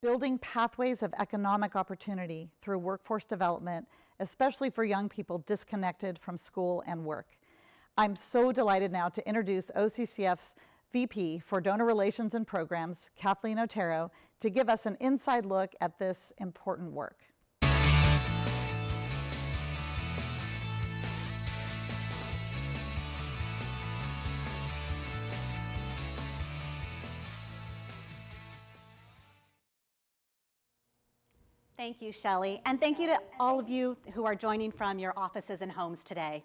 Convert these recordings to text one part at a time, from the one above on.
building pathways of economic opportunity through workforce development, especially for young people disconnected from school and work. I'm so delighted now to introduce OCCF's VP for Donor Relations and Programs, Kathleen Otero, to give us an inside look at this important work. Thank you, Shelley, and thank you to all of you who are joining from your offices and homes today.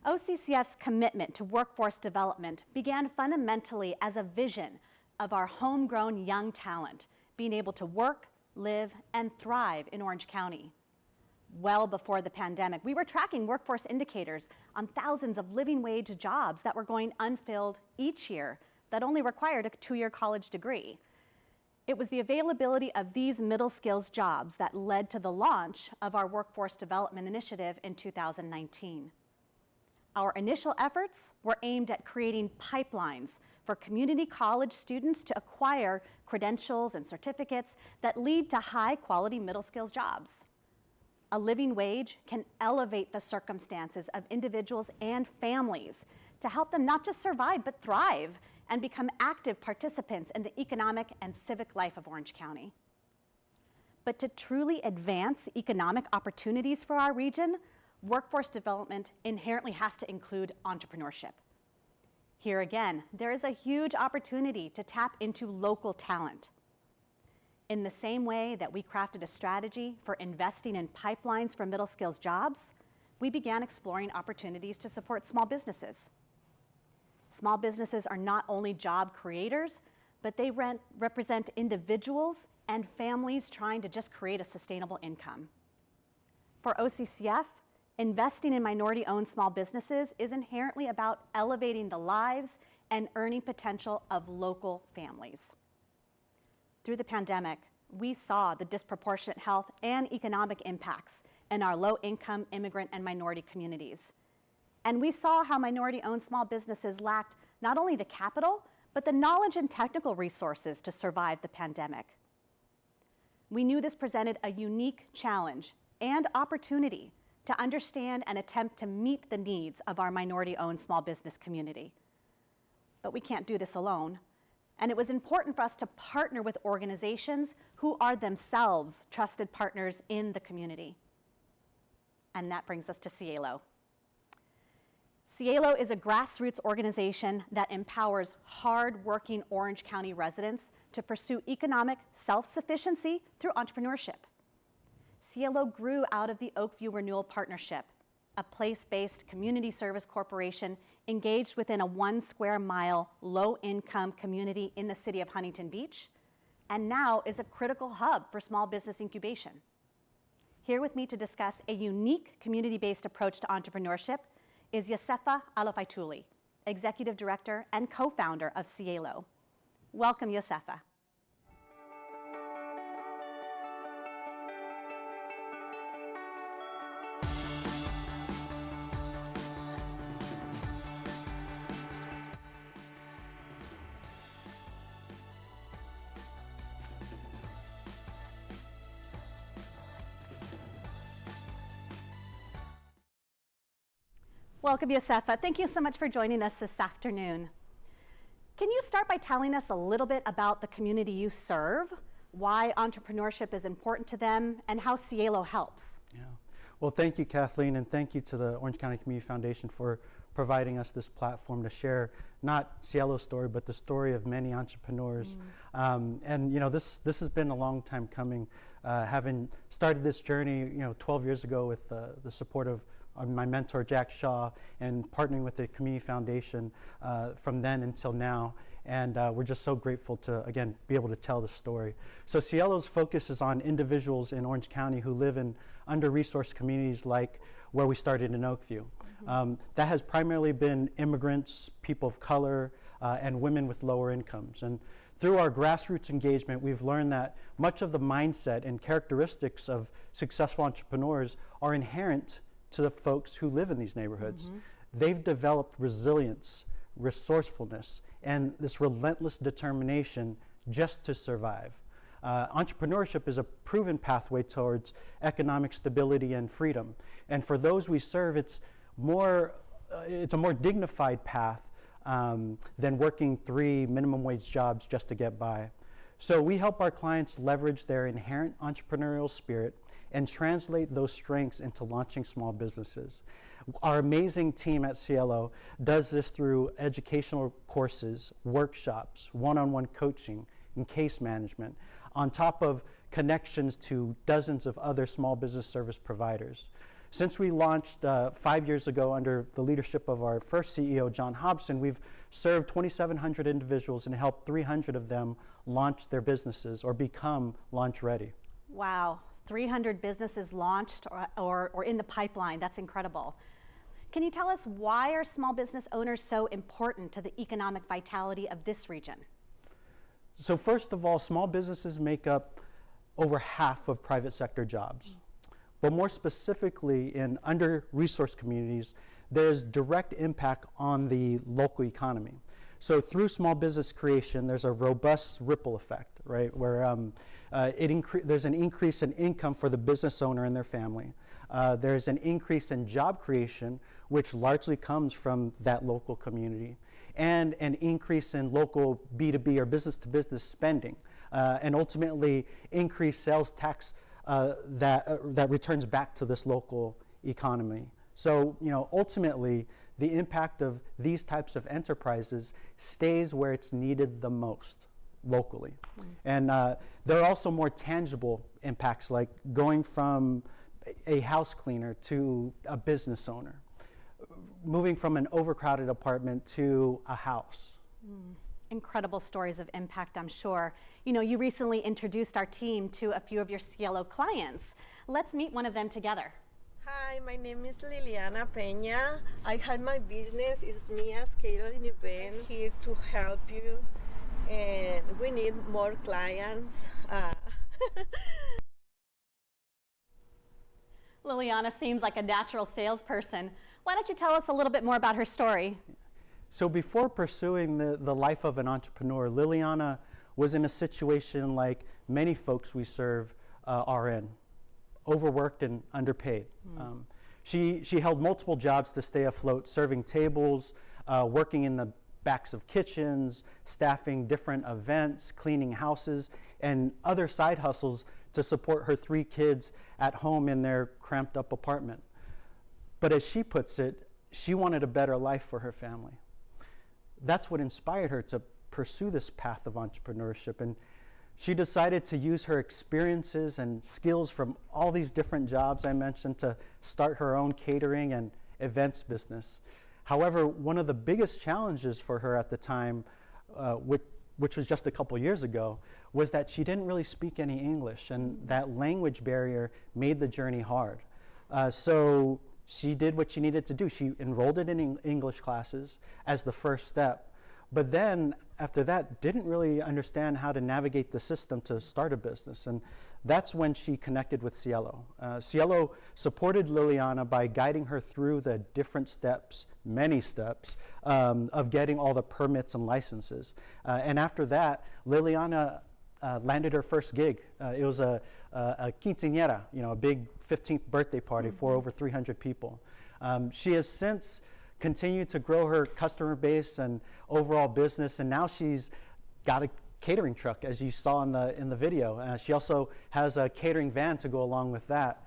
OCCF's commitment to workforce development began fundamentally as a vision of our homegrown young talent being able to work, live, and thrive in Orange County. Well before the pandemic, we were tracking workforce indicators on thousands of living wage jobs that were going unfilled each year that only required a 2-year college degree. It was the availability of these middle skills jobs that led to the launch of our Workforce Development Initiative in 2019. Our initial efforts were aimed at creating pipelines for community college students to acquire credentials and certificates that lead to high-quality middle skills jobs. A living wage can elevate the circumstances of individuals and families to help them not just survive, but thrive and become active participants in the economic and civic life of Orange County. But to truly advance economic opportunities for our region, workforce development inherently has to include entrepreneurship. Here again, there is a huge opportunity to tap into local talent. In the same way that we crafted a strategy for investing in pipelines for middle skills jobs, we began exploring opportunities to support small businesses. Small businesses are not only job creators, but they represent individuals and families trying to just create a sustainable income. For OCCF, investing in minority-owned small businesses is inherently about elevating the lives and earning potential of local families. Through the pandemic, we saw the disproportionate health and economic impacts in our low-income immigrant and minority communities. And we saw how minority-owned small businesses lacked not only the capital, but the knowledge and technical resources to survive the pandemic. We knew this presented a unique challenge and opportunity to understand and attempt to meet the needs of our minority-owned small business community. But we can't do this alone. And it was important for us to partner with organizations who are themselves trusted partners in the community. And that brings us to CIELO. CIELO is a grassroots organization that empowers hardworking Orange County residents to pursue economic self-sufficiency through entrepreneurship. CIELO grew out of the Oakview Renewal Partnership, a place-based community service corporation engaged within a 1 square mile low-income community in the city of Huntington Beach, and now is a critical hub for small business incubation. Here with me to discuss a unique community-based approach to entrepreneurship is Yosefa Alofaituli, Executive Director and co-founder of CIELO. Welcome, Yosefa. Welcome, Yosefa. Thank you so much for joining us this afternoon. Can you start by telling us a little bit about the community you serve, why entrepreneurship is important to them, and how CIELO helps? Yeah. Well, thank you, Kathleen, and thank you to the Orange County Community Foundation for providing us this platform to share not CIELO's story, but the story of many entrepreneurs. And you know, this has been a long time coming. Having started this journey, 12 years ago with the support of my mentor, Jack Shaw, and partnering with the Community Foundation from then until now. And we're just so grateful to, again, be able to tell the story. So CIELO's focus is on individuals in Orange County who live in under-resourced communities like where we started in Oakview. That has primarily been immigrants, people of color, and women with lower incomes. And through our grassroots engagement, we've learned that much of the mindset and characteristics of successful entrepreneurs are inherent to the folks who live in these neighborhoods. They've developed resilience, resourcefulness, and this relentless determination just to survive. Entrepreneurship is a proven pathway towards economic stability and freedom. And for those we serve, it's a more dignified path than working 3 minimum wage jobs just to get by. So we help our clients leverage their inherent entrepreneurial spirit and translate those strengths into launching small businesses. Our amazing team at CIELO does this through educational courses, workshops, one-on-one coaching, and case management, on top of connections to dozens of other small business service providers. Since we launched 5 years ago under the leadership of our first CEO, John Hobson, we've served 2,700 individuals and helped 300 of them launch their businesses or become launch ready. Wow, 300 businesses launched or in the pipeline. That's incredible. Can you tell us, why are small business owners so important to the economic vitality of this region? So first of all, small businesses make up over half of private sector jobs. But more specifically, in under-resourced communities, there's direct impact on the local economy. So through small business creation, there's a robust ripple effect, right? Where there's an increase in income for the business owner and their family. There's an increase in job creation, which largely comes from that local community, and an increase in local B2B or business-to-business spending, and ultimately increased sales tax that returns back to this local economy. So, ultimately, the impact of these types of enterprises stays where it's needed the most, locally. And there are also more tangible impacts, like going from a house cleaner to a business owner, moving from an overcrowded apartment to a house. Incredible stories of impact, I'm sure. You recently introduced our team to a few of your CIELO clients. Let's meet one of them together. Hi, my name is Liliana Peña. I had my business, it's Mia's Catering Event, here to help you, and we need more clients. Liliana seems like a natural salesperson. Why don't you tell us a little bit more about her story? So before pursuing the life of an entrepreneur, Liliana was in a situation like many folks we serve are in, overworked and underpaid. She held multiple jobs to stay afloat, serving tables, working in the backs of kitchens, staffing different events, cleaning houses, and other side hustles to support her 3 kids at home in their cramped up apartment. But as she puts it, she wanted a better life for her family. That's what inspired her to pursue this path of entrepreneurship, and she decided to use her experiences and skills from all these different jobs I mentioned to start her own catering and events business. However, one of the biggest challenges for her at the time, which was just a couple years ago, was that she didn't really speak any English, and that language barrier made the journey hard. So she did what she needed to do. She enrolled in English classes as the first step, but then after that didn't really understand how to navigate the system to start a business. And that's when she connected with CIELO. CIELO supported Liliana by guiding her through the different steps, many steps, of getting all the permits and licenses. And after that, Liliana landed her first gig. It was a quinceañera, a big 15th birthday party for over 300 people. She has since continued to grow her customer base and overall business, and now she's got a catering truck, as you saw in the video. She also has a catering van to go along with that.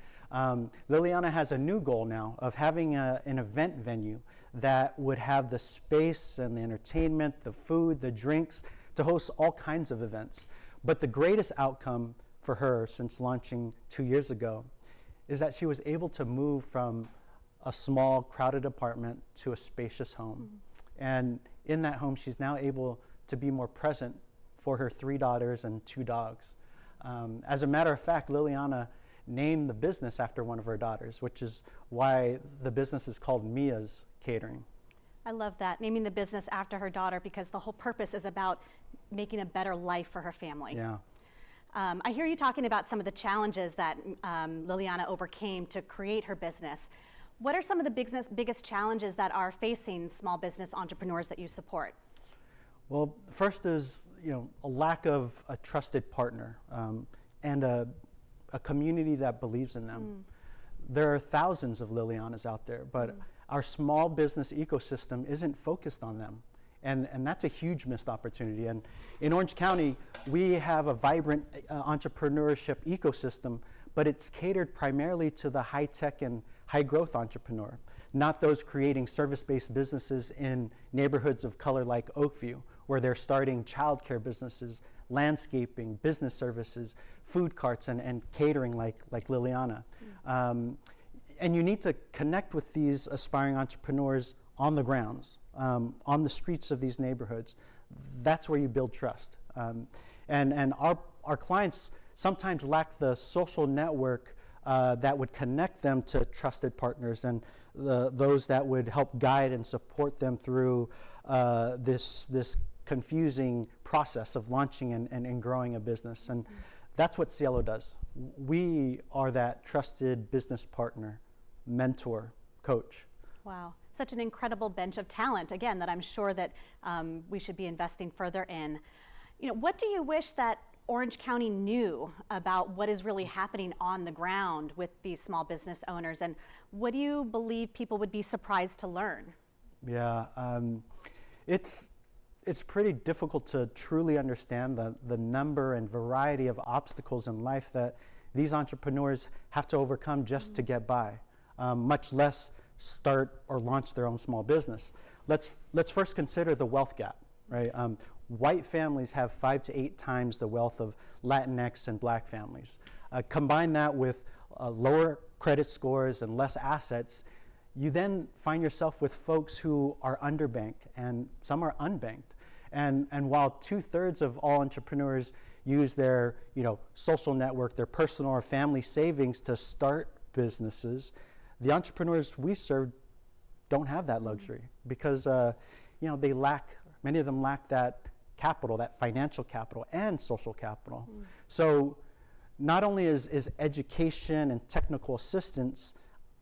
Liliana has a new goal now of having an event venue that would have the space and the entertainment, the food, the drinks, to host all kinds of events. But the greatest outcome for her since launching 2 years ago is that she was able to move from a small, crowded apartment to a spacious home. And in that home, she's now able to be more present for her 3 daughters and 2 dogs. As a matter of fact, Liliana named the business after one of her daughters, which is why the business is called Mia's Catering. I love that, naming the business after her daughter, because the whole purpose is about making a better life for her family. Yeah. I hear you talking about some of the challenges that Liliana overcame to create her business. What are some of the biggest challenges that are facing small business entrepreneurs that you support? Well, first is, a lack of a trusted partner and a community that believes in them. There are thousands of Lilianas out there, but our small business ecosystem isn't focused on them. And that's a huge missed opportunity. And in Orange County, we have a vibrant entrepreneurship ecosystem, but it's catered primarily to the high-tech and high-growth entrepreneur, not those creating service-based businesses in neighborhoods of color like Oakview, where they're starting childcare businesses, landscaping, business services, food carts, and catering like Liliana. And you need to connect with these aspiring entrepreneurs on the grounds, on the streets of these neighborhoods. That's where you build trust. And our clients sometimes lack the social network that would connect them to trusted partners and those that would help guide and support them through this confusing process of launching and growing a business. And that's what CIELO does. We are that trusted business partner, mentor, coach. Wow. Such an incredible bench of talent, again, that I'm sure that we should be investing further in. What do you wish that Orange County knew about what is really happening on the ground with these small business owners, and what do you believe people would be surprised to learn? Yeah, it's pretty difficult to truly understand the number and variety of obstacles in life that these entrepreneurs have to overcome just to get by, much less start or launch their own small business. Let's first consider the wealth gap, right? White families have 5 to 8 times the wealth of Latinx and Black families. Combine that with lower credit scores and less assets, you then find yourself with folks who are underbanked and some are unbanked. And while 2/3 of all entrepreneurs use their social network, their personal or family savings to start businesses, the entrepreneurs we serve don't have that luxury because many of them lack that capital, that financial capital and social capital. So not only is education and technical assistance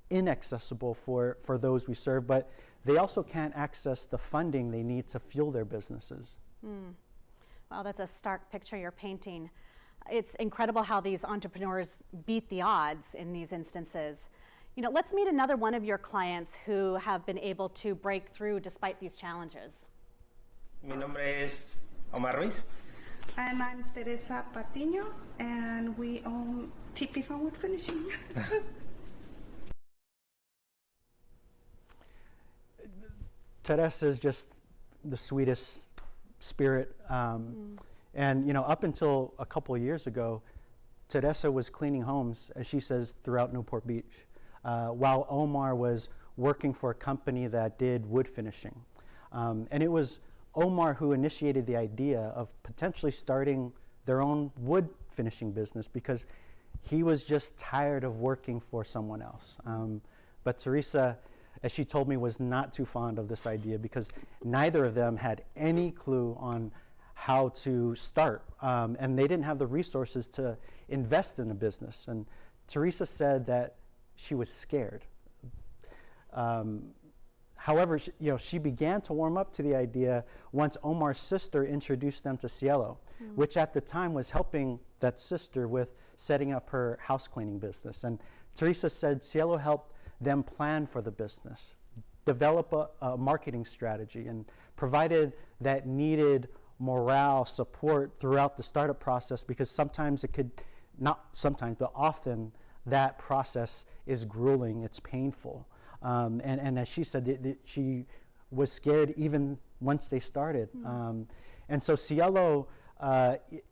inaccessible for those we serve, but they also can't access the funding they need to fuel their businesses. Wow, that's a stark picture you're painting. It's incredible how these entrepreneurs beat the odds in these instances. Let's meet another one of your clients who have been able to break through despite these challenges. Mi nombre es Omar Ruiz. And I'm Teresa Patiño, and we own TP Farm Wood Finishing. Teresa is just the sweetest spirit. And up until a couple of years ago, Teresa was cleaning homes, as she says, throughout Newport Beach, while Omar was working for a company that did wood finishing. And it was Omar who initiated the idea of potentially starting their own wood finishing business because he was just tired of working for someone else. But Teresa, as she told me, was not too fond of this idea because neither of them had any clue on how to start. And they didn't have the resources to invest in a business. And Teresa said that she was scared. However, she began to warm up to the idea once Omar's sister introduced them to CIELO, which at the time was helping that sister with setting up her house cleaning business. And Teresa said CIELO helped them plan for the business, develop a marketing strategy, and provided that needed morale support throughout the startup process because sometimes it could, not sometimes, but often that process is grueling, it's painful. And as she said, she was scared even once they started. And so CIELO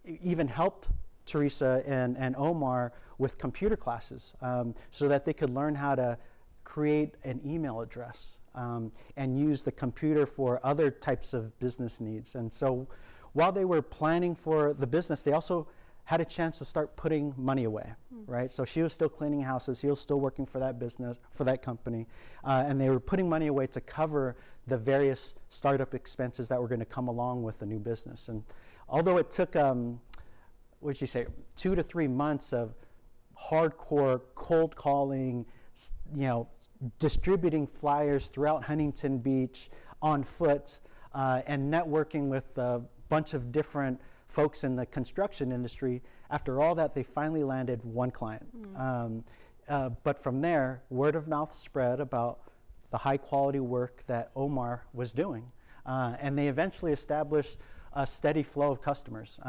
even helped Teresa and Omar with computer classes so that they could learn how to create an email address and use the computer for other types of business needs. And so while they were planning for the business, they also had a chance to start putting money away, right? So she was still cleaning houses, he was still working for that business, for that company, and they were putting money away to cover the various startup expenses that were going to come along with the new business. And although it took, 2 to 3 months of hardcore cold calling, distributing flyers throughout Huntington Beach on foot, and networking with bunch of different folks in the construction industry. After all that, they finally landed one client. But from there, word of mouth spread about the high quality work that Omar was doing. And they eventually established a steady flow of customers.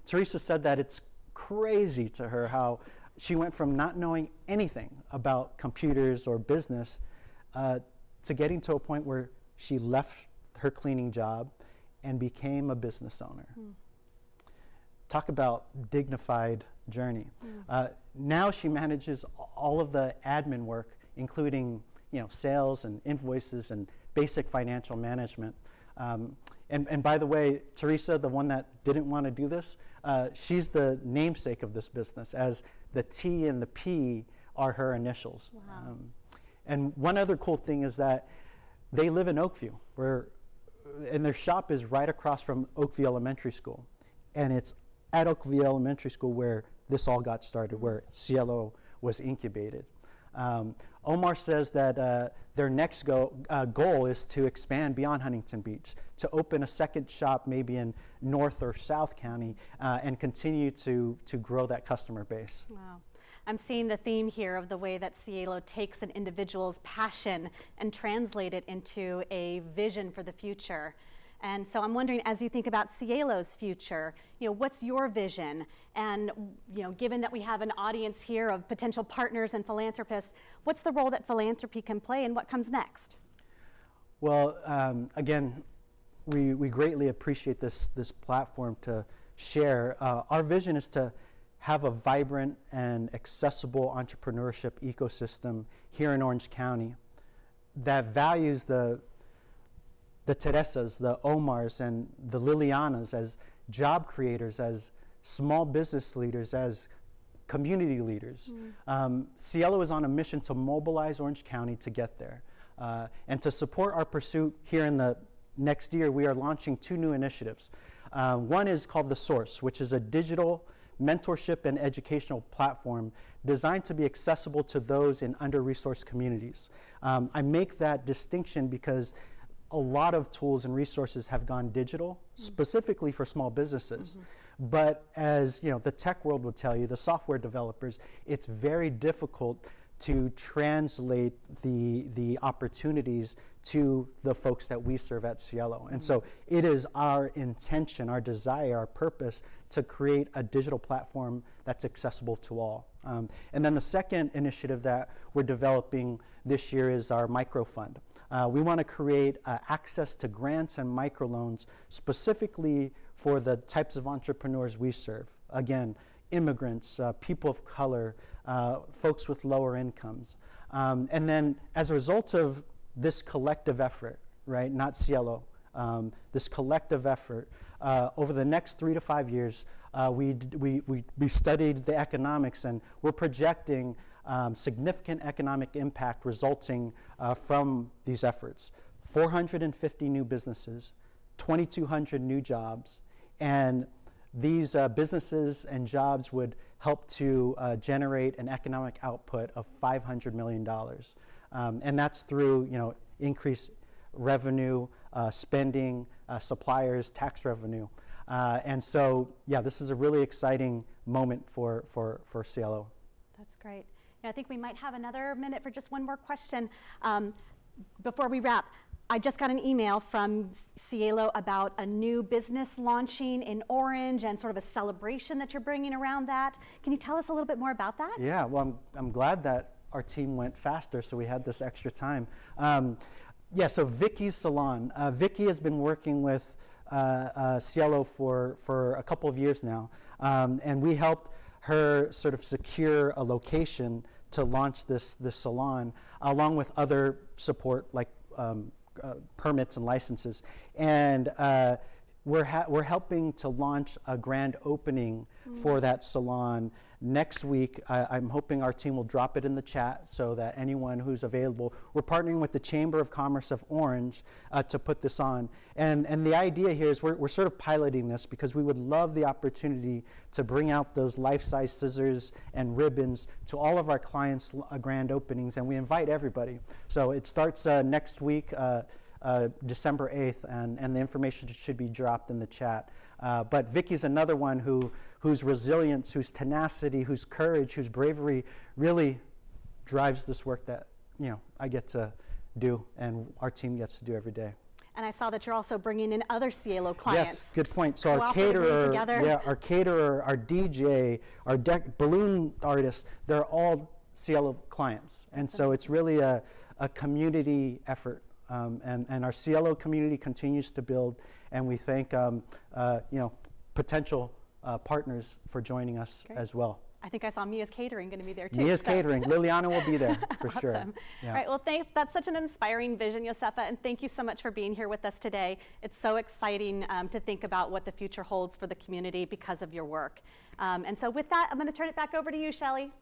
Teresa said that it's crazy to her how she went from not knowing anything about computers or business to getting to a point where she left her cleaning job and became a business owner. Talk about dignified journey. Now she manages all of the admin work, including sales and invoices and basic financial management. And by the way, Teresa, the one that didn't want to do this, she's the namesake of this business, as the T and the P are her initials. Wow. And one other cool thing is that they live in Oakview, and their shop is right across from Oakview Elementary School. And it's at Oakview Elementary School where this all got started, where CIELO was incubated. Omar says that their next goal is to expand beyond Huntington Beach, to open a second shop maybe in North or South County, and continue to grow that customer base. Wow. I'm seeing the theme here of the way that CIELO takes an individual's passion and translate it into a vision for the future. And so I'm wondering, as you think about CIELO's future, what's your vision? And given that we have an audience here of potential partners and philanthropists, what's the role that philanthropy can play, and what comes next? Well, again, we greatly appreciate this platform to share. Our vision is to have a vibrant and accessible entrepreneurship ecosystem here in Orange County that values the Teresas, the Omars, and the Lilianas as job creators, as small business leaders, as community leaders. CIELO is on a mission to mobilize Orange County to get there. And to support our pursuit here in the next year, we are launching 2 new initiatives. One is called The Source, which is a digital mentorship and educational platform designed to be accessible to those in under-resourced communities. I make that distinction because a lot of tools and resources have gone digital, specifically for small businesses. But as the tech world will tell you, the software developers, it's very difficult to translate the opportunities to the folks that we serve at CIELO. And so it is our intention, our desire, our purpose to create a digital platform that's accessible to all. And then the second initiative that we're developing this year is our microfund. We want to create access to grants and microloans specifically for the types of entrepreneurs we serve. Again, immigrants, people of color, folks with lower incomes. And then as a result of this collective effort, right, not CIELO, this collective effort, over the next 3 to 5 years, we studied the economics, and we're projecting significant economic impact resulting from these efforts. 450 new businesses, 2,200 new jobs, and these businesses and jobs would help to generate an economic output of $500 million. And that's through increased revenue, spending, suppliers, tax revenue. And so, this is a really exciting moment for CIELO. That's great. I think we might have another minute for just one more question. Before we wrap, I just got an email from CIELO about a new business launching in Orange and sort of a celebration that you're bringing around that. Can you tell us a little bit more about that? Yeah, well, I'm glad that our team went faster, so we had this extra time. So Vicky's Salon. Vicky has been working with CIELO for a couple of years now, and we helped her sort of secure a location to launch this salon, along with other support like permits and licenses. And we're helping to launch a grand opening for that salon next week. I'm hoping our team will drop it in the chat so that anyone who's available, we're partnering with the Chamber of Commerce of Orange to put this on. And the idea here is we're sort of piloting this because we would love the opportunity to bring out those life-size scissors and ribbons to all of our clients' grand openings, and we invite everybody. So it starts next week. December 8th, and the information should be dropped in the chat. But Vicky's another one whose resilience, whose tenacity, whose courage, whose bravery really drives this work that I get to do and our team gets to do every day. And I saw that you're also bringing in other CIELO clients. Yes, good point. So our Cooperatively caterer, together. our caterer, our DJ, our balloon artists, they're all CIELO clients. And so it's really a community effort. And our CIELO community continues to build, and we thank potential partners for joining us as well. I think I saw Mia's Catering going to be there too. Mia's Catering. Liliana will be there for Awesome. sure. Yeah. All right, well, that's such an inspiring vision, Josefa, and thank you so much for being here with us today. It's so exciting to think about what the future holds for the community because of your work. And so with that, I'm going to turn it back over to you, Shelley.